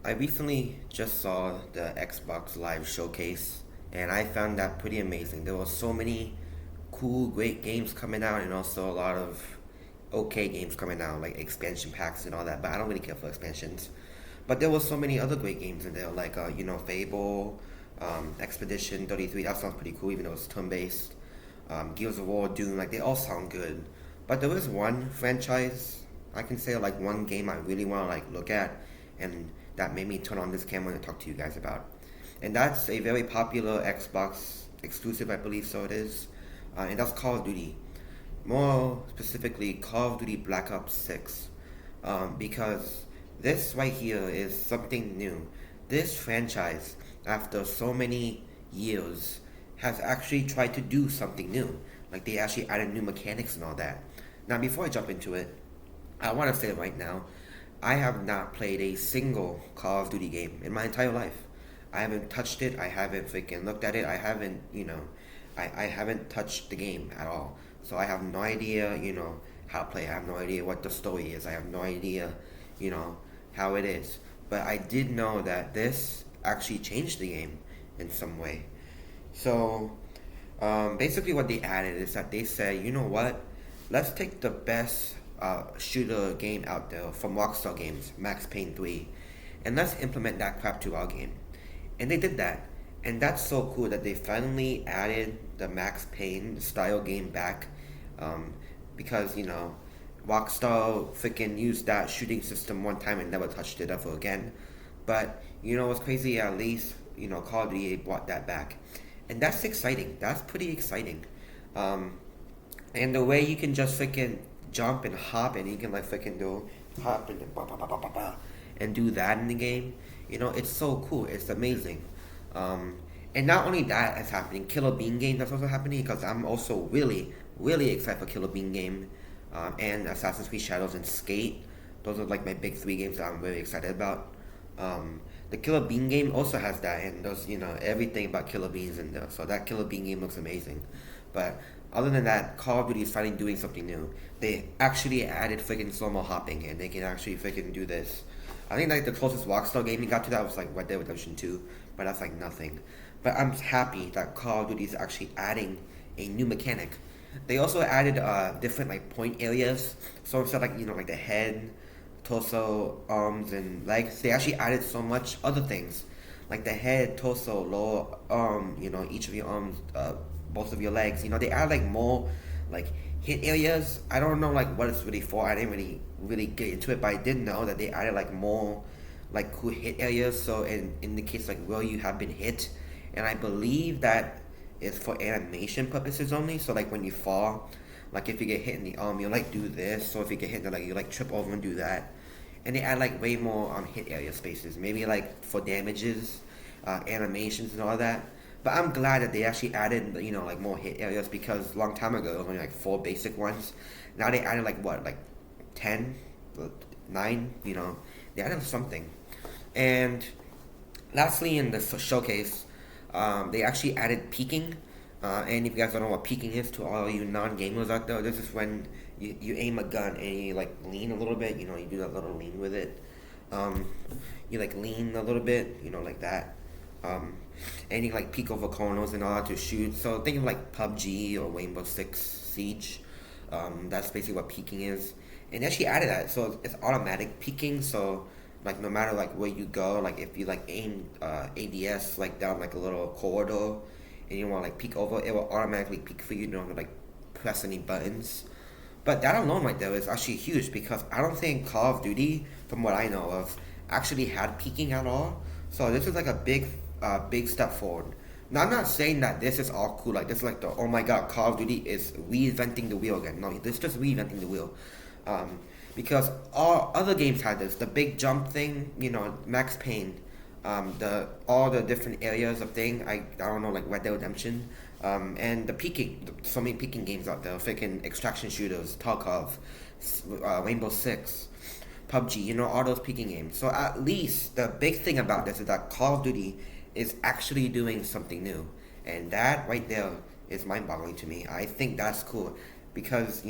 I recently just saw the Xbox Live showcase and I found that pretty amazing. There were so many cool, great games coming out and also a lot of okay games coming out, like expansion packs and all that, but I don't really care for expansions. But there were so many other great games in there, like, Fable, Expedition 33, that sounds pretty cool, even though it's turn-based. Gears of War, Doom, like, they all sound good. But there is one franchise, I can say, like, one game I really want to, like, look at, and that made me turn on this camera and talk to you guys about. And that's a very popular Xbox exclusive, I believe so it is, and that's Call of Duty. More specifically, Call of Duty Black Ops 6. Because this right here is something new. This franchise, after so many years, has actually tried to do something new. Like they actually added new mechanics and all that. Now, before I jump into it, I want to say right now, I have not played a single Call of Duty game in my entire life. I haven't touched it. I haven't freaking looked at it. I haven't, I haven't touched the game at all. So I have no idea, how to play. I have no idea what the story is. I have no idea, you know, how it is. But I did know that this actually changed the game in some way. So basically, what they added is that they said, you know what? Let's take the best shooter game out there from Rockstar Games, Max Payne 3, and let's implement that crap to our game. And they did that. And that's so cool that they finally added the Max Payne style game back, um, because, Rockstar freaking used that shooting system one time and never touched it ever again. But, what's crazy, at least, Call of Duty brought that back. And that's exciting. That's pretty exciting. Um, and the way you can just freaking jump and hop and you can like freaking do hop and bah, bah, bah, bah, bah, bah, and do that in the game, it's so cool. It's amazing. Um, and not only that is happening, Killer Bean game that's also happening because I'm also really, really excited for Killer Bean game, and Assassin's Creed Shadows and Skate. Those are like my big three games that I'm really excited about. The Killer Bean game also has that, and there's everything about Killer Beans in there. So that Killer Bean game looks amazing. But other than that, Call of Duty is finally doing something new. They actually added freaking slow mo hopping, and they can actually freaking do this. I think like the closest Rockstar game we got to that was like Red Dead Redemption 2, but that's like nothing. But I'm happy that Call of Duty is actually adding a new mechanic. They also added different like point areas. So instead like like the head, torso, arms, and legs, they actually added so much other things, like the head, torso, lower arm. Each of your arms, both of your legs. They add like more like hit areas. I don't know like what it's really for. I didn't really get into it, but I did know that they added like more like cool hit areas. So in the case like where you have been hit, and I believe that is for animation purposes only. So like when you fall, like if you get hit in the arm, you like do this. So if you get hit in the leg, you like trip over and do that. And they add like way more hit area spaces, maybe like for damages, animations and all that. But I'm glad that they actually added like more hit areas because long time ago there was only like four basic ones. Now they added like what, like 10, 9. They added something. And lastly, in the showcase, they actually added peeking. And if you guys don't know what peeking is, to all you non-gamers out there, this is when you aim a gun and you like lean a little bit. You do that little lean with it. Um, you like lean a little bit, like that. Um, and you like peek over corners and all that to shoot. So think of like PUBG or Rainbow Six Siege. That's basically what peeking is. And they actually added that, so it's automatic peeking. So like no matter like where you go, like if you like aim ADS like down like a little corridor and you want to like peek over, it will automatically peek for you. You don't have to like press any buttons. But that alone right there is actually huge because I don't think Call of Duty, from what I know of, actually had peeking at all. So this is like a big step forward. Now I'm not saying that this is all cool. Like this is like the oh my god, Call of Duty is reinventing the wheel again. No, this is just reinventing the wheel. Um, because all other games had this, the big jump thing, Max Payne, the all the different areas of thing. I don't know like Red Dead Redemption, and the peeking. So many peeking games out there. Freaking extraction shooters, Tarkov, Rainbow Six, PUBG. All those peeking games. So at least the big thing about this is that Call of Duty is actually doing something new, and that right there is mind-boggling to me. I think that's cool because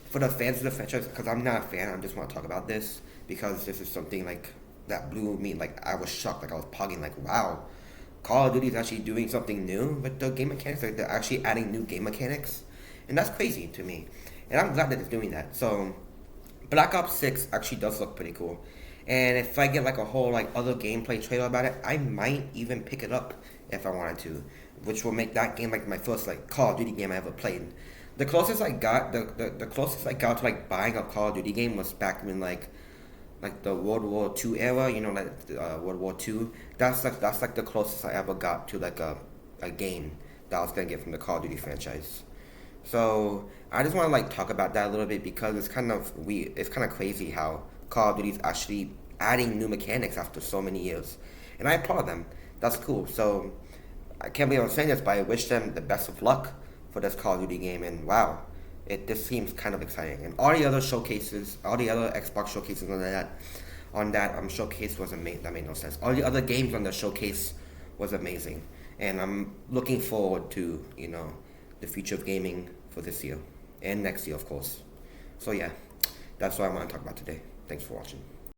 for the fans of the franchise, because I'm not a fan, I just want to talk about this because this is something like that blew me. Like I was shocked. Like I was pogging. Like wow, Call of Duty is actually doing something new with the game mechanics. Like they're actually adding new game mechanics, and that's crazy to me. And I'm glad that it's doing that. So Black Ops 6 actually does look pretty cool. And if I get like a whole like other gameplay trailer about it, I might even pick it up if I wanted to, which will make that game like my first like Call of Duty game I ever played. The closest I got to like buying a Call of Duty game was back when like the World War II era, you know, like World War II. That's like the closest I ever got to like a game that I was gonna get from the Call of Duty franchise. So I just want to like talk about that a little bit because it's kind of crazy how Call of Duty is actually adding new mechanics after so many years, and I applaud them. That's cool. So I can't believe I'm saying this, but I wish them the best of luck for this Call of Duty game. And wow, this seems kind of exciting. And all the other showcases, all the other Xbox showcases on that showcase was amazing. That made no sense. All the other games on the showcase was amazing, and I'm looking forward to the future of gaming for this year and next year, of course. So yeah, that's what I want to talk about today. Thanks for watching.